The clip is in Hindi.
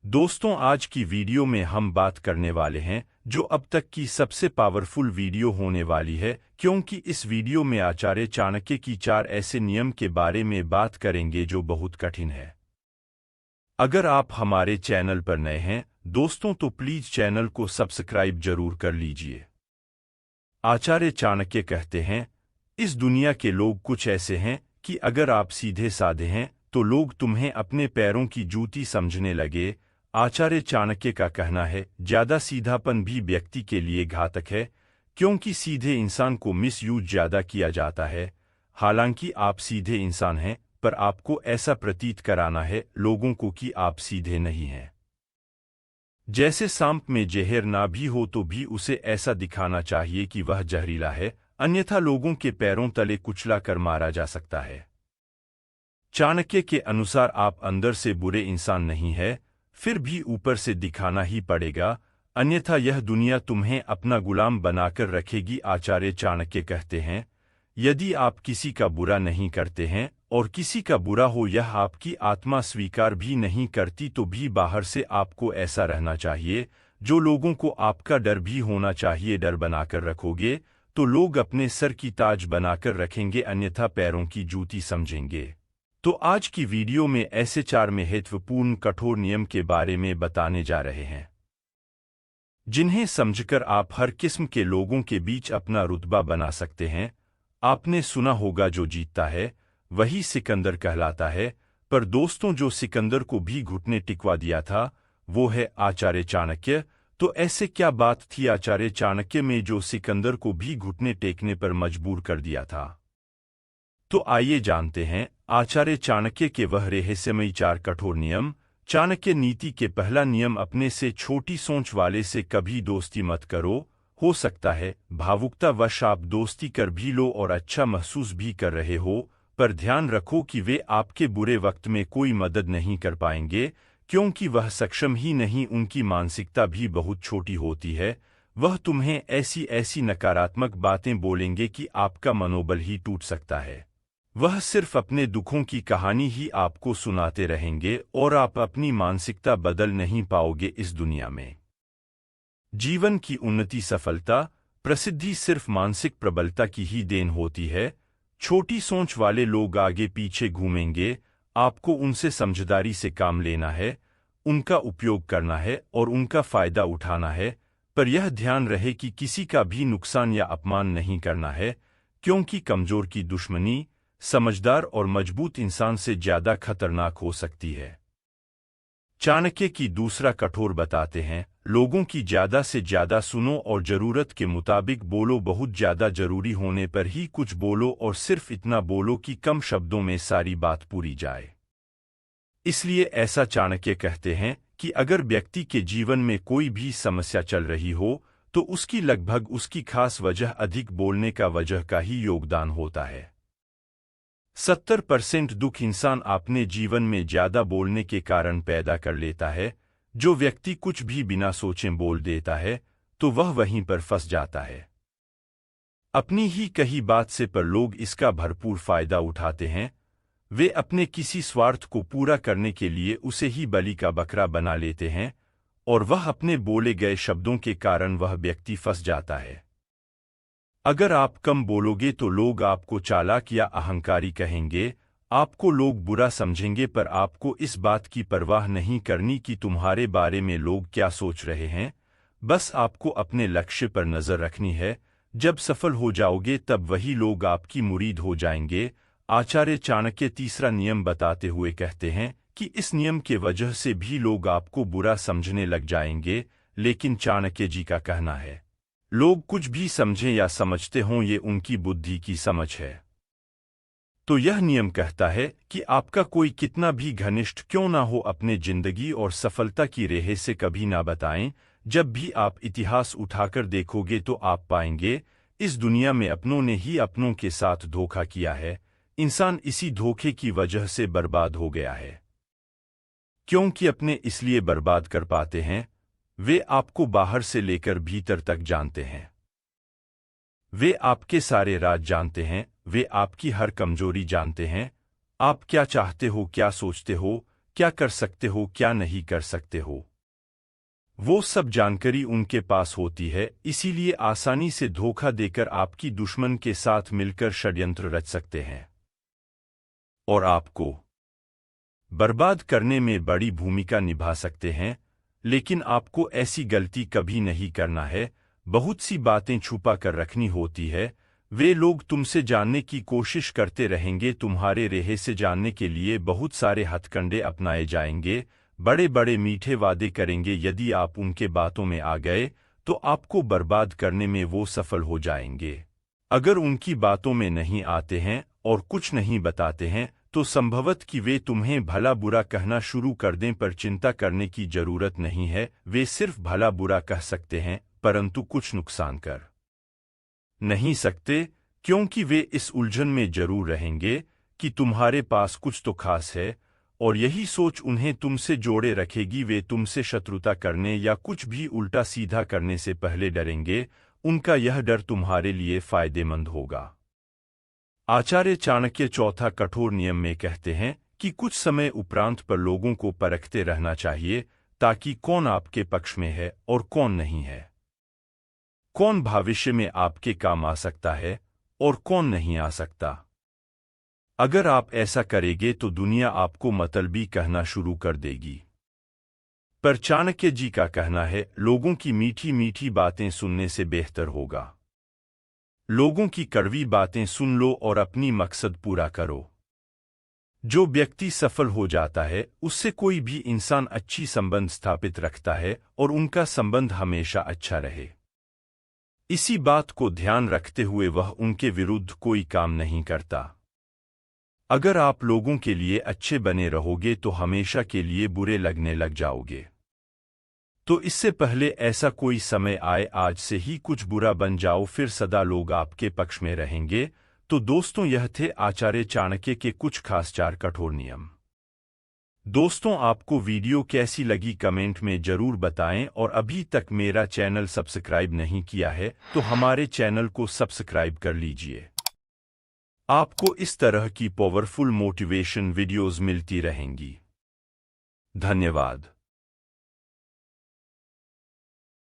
दोस्तों, आज की वीडियो में हम बात करने वाले हैं जो अब तक की सबसे पावरफुल वीडियो होने वाली है, क्योंकि इस वीडियो में आचार्य चाणक्य की 4 ऐसे नियम के बारे में बात करेंगे जो बहुत कठिन है। अगर आप हमारे चैनल पर नए हैं दोस्तों, तो प्लीज चैनल को सब्सक्राइब जरूर कर लीजिए। आचार्य चाणक्य कहते हैं, इस दुनिया के लोग कुछ ऐसे हैं कि अगर आप सीधे साधे हैं तो लोग तुम्हें अपने पैरों की जूती समझने लगे। आचार्य चाणक्य का कहना है, ज्यादा सीधापन भी व्यक्ति के लिए घातक है, क्योंकि सीधे इंसान को मिसयूज ज्यादा किया जाता है। हालांकि आप सीधे इंसान हैं, पर आपको ऐसा प्रतीत कराना है लोगों को कि आप सीधे नहीं हैं। जैसे सांप में जहर ना भी हो तो भी उसे ऐसा दिखाना चाहिए कि वह जहरीला है, अन्यथा लोगों के पैरों तले कुचला कर मारा जा सकता है। चाणक्य के अनुसार आप अंदर से बुरे इंसान नहीं है, फिर भी ऊपर से दिखाना ही पड़ेगा, अन्यथा यह दुनिया तुम्हें अपना गुलाम बनाकर रखेगी। आचार्य चाणक्य कहते हैं, यदि आप किसी का बुरा नहीं करते हैं और किसी का बुरा हो यह आपकी आत्मा स्वीकार भी नहीं करती तो भी बाहर से आपको ऐसा रहना चाहिए जो लोगों को आपका डर भी होना चाहिए। डर बनाकर रखोगे तो लोग अपने सर की ताज बनाकर रखेंगे, अन्यथा पैरों की जूती समझेंगे। तो आज की वीडियो में ऐसे 4 महत्वपूर्ण कठोर नियम के बारे में बताने जा रहे हैं, जिन्हें समझकर आप हर किस्म के लोगों के बीच अपना रुतबा बना सकते हैं। आपने सुना होगा, जो जीतता है वही सिकंदर कहलाता है, पर दोस्तों जो सिकंदर को भी घुटने टिकवा दिया था वो है आचार्य चाणक्य। तो ऐसे क्या बात थी आचार्य चाणक्य में जो सिकंदर को भी घुटने टेकने पर मजबूर कर दिया था? तो आइए जानते हैं आचार्य चाणक्य के वह रहस्यमयी 4 कठोर नियम। चाणक्य नीति के पहला नियम, अपने से छोटी सोच वाले से कभी दोस्ती मत करो। हो सकता है भावुकतावश आप दोस्ती कर भी लो और अच्छा महसूस भी कर रहे हो, पर ध्यान रखो कि वे आपके बुरे वक्त में कोई मदद नहीं कर पाएंगे, क्योंकि वह सक्षम ही नहीं, उनकी मानसिकता भी बहुत छोटी होती है। वह तुम्हें ऐसी ऐसी नकारात्मक बातें बोलेंगे कि आपका मनोबल ही टूट सकता है। वह सिर्फ अपने दुखों की कहानी ही आपको सुनाते रहेंगे और आप अपनी मानसिकता बदल नहीं पाओगे। इस दुनिया में जीवन की उन्नति, सफलता, प्रसिद्धि सिर्फ मानसिक प्रबलता की ही देन होती है। छोटी सोच वाले लोग आगे पीछे घूमेंगे, आपको उनसे समझदारी से काम लेना है, उनका उपयोग करना है और उनका फायदा उठाना है, पर यह ध्यान रहे कि किसी का भी नुकसान या अपमान नहीं करना है, क्योंकि कमजोर की दुश्मनी समझदार और मजबूत इंसान से ज्यादा खतरनाक हो सकती है। चाणक्य की दूसरा कठोर बताते हैं, लोगों की ज्यादा से ज्यादा सुनो और जरूरत के मुताबिक बोलो। बहुत ज्यादा जरूरी होने पर ही कुछ बोलो और सिर्फ इतना बोलो कि कम शब्दों में सारी बात पूरी जाए। इसलिए ऐसा चाणक्य कहते हैं कि अगर व्यक्ति के जीवन में कोई भी समस्या चल रही हो तो उसकी लगभग उसकी खास वजह अधिक बोलने का वजह का ही योगदान होता है। 70% दुख इंसान अपने जीवन में ज्यादा बोलने के कारण पैदा कर लेता है। जो व्यक्ति कुछ भी बिना सोचे बोल देता है तो वह वहीं पर फंस जाता है। अपनी ही कही बात से पर लोग इसका भरपूर फायदा उठाते हैं। वे अपने किसी स्वार्थ को पूरा करने के लिए उसे ही बलि का बकरा बना लेते हैं और वह अपने बोले गए शब्दों के कारण वह व्यक्ति फंस जाता है। अगर आप कम बोलोगे तो लोग आपको चालाक या अहंकारी कहेंगे, आपको लोग बुरा समझेंगे, पर आपको इस बात की परवाह नहीं करनी कि तुम्हारे बारे में लोग क्या सोच रहे हैं। बस आपको अपने लक्ष्य पर नजर रखनी है। जब सफल हो जाओगे तब वही लोग आपकी मुरीद हो जाएंगे। आचार्य चाणक्य तीसरा नियम बताते हुए कहते हैं कि इस नियम के वजह से भी लोग आपको बुरा समझने लग जाएंगे, लेकिन चाणक्य जी का कहना है, लोग कुछ भी समझें या समझते हों, ये उनकी बुद्धि की समझ है। तो यह नियम कहता है कि आपका कोई कितना भी घनिष्ठ क्यों ना हो, अपने जिंदगी और सफलता की रेह से कभी ना बताएं। जब भी आप इतिहास उठाकर देखोगे तो आप पाएंगे इस दुनिया में अपनों ने ही अपनों के साथ धोखा किया है। इंसान इसी धोखे की वजह से बर्बाद हो गया है। क्योंकि अपने इसलिए बर्बाद कर पाते हैं, वे आपको बाहर से लेकर भीतर तक जानते हैं। वे आपके सारे राज जानते हैं, वे आपकी हर कमजोरी जानते हैं। आप क्या चाहते हो, क्या सोचते हो, क्या कर सकते हो, क्या नहीं कर सकते हो, वो सब जानकारी उनके पास होती है। इसीलिए आसानी से धोखा देकर आपकी दुश्मन के साथ मिलकर षड्यंत्र रच सकते हैं और आपको बर्बाद करने में बड़ी भूमिका निभा सकते हैं। लेकिन आपको ऐसी गलती कभी नहीं करना है। बहुत सी बातें छुपा कर रखनी होती है। वे लोग तुमसे जानने की कोशिश करते रहेंगे, तुम्हारे रेहे से जानने के लिए बहुत सारे हथकंडे अपनाए जाएंगे, बड़े बड़े मीठे वादे करेंगे। यदि आप उनके बातों में आ गए तो आपको बर्बाद करने में वो सफल हो जाएंगे। अगर उनकी बातों में नहीं आते हैं और कुछ नहीं बताते हैं तो संभवत कि वे तुम्हें भला बुरा कहना शुरू कर दें, पर चिंता करने की जरूरत नहीं है। वे सिर्फ भला बुरा कह सकते हैं परंतु कुछ नुकसान कर नहीं सकते, क्योंकि वे इस उलझन में जरूर रहेंगे कि तुम्हारे पास कुछ तो खास है और यही सोच उन्हें तुमसे जोड़े रखेगी। वे तुमसे शत्रुता करने या कुछ भी उल्टा सीधा करने से पहले डरेंगे। उनका यह डर तुम्हारे लिए फायदेमंद होगा। आचार्य चाणक्य चौथा कठोर नियम में कहते हैं कि कुछ समय उपरांत पर लोगों को परखते रहना चाहिए, ताकि कौन आपके पक्ष में है और कौन नहीं है, कौन भविष्य में आपके काम आ सकता है और कौन नहीं आ सकता। अगर आप ऐसा करेंगे तो दुनिया आपको मतलबी कहना शुरू कर देगी। पर चाणक्य जी का कहना है, लोगों की मीठी मीठी बातें सुनने से बेहतर होगा लोगों की कड़वी बातें सुन लो और अपनी मकसद पूरा करो। जो व्यक्ति सफल हो जाता है उससे कोई भी इंसान अच्छी संबंध स्थापित रखता है और उनका संबंध हमेशा अच्छा रहे। इसी बात को ध्यान रखते हुए वह उनके विरुद्ध कोई काम नहीं करता। अगर आप लोगों के लिए अच्छे बने रहोगे तो हमेशा के लिए बुरे लगने लग जाओगे। तो इससे पहले ऐसा कोई समय आए, आज से ही कुछ बुरा बन जाओ, फिर सदा लोग आपके पक्ष में रहेंगे। तो दोस्तों, यह थे आचार्य चाणक्य के कुछ खास 4 कठोर नियम। दोस्तों, आपको वीडियो कैसी लगी कमेंट में जरूर बताएं और अभी तक मेरा चैनल सब्सक्राइब नहीं किया है तो हमारे चैनल को सब्सक्राइब कर लीजिए। आपको इस तरह की पावरफुल मोटिवेशन वीडियोस मिलती रहेंगी। धन्यवाद।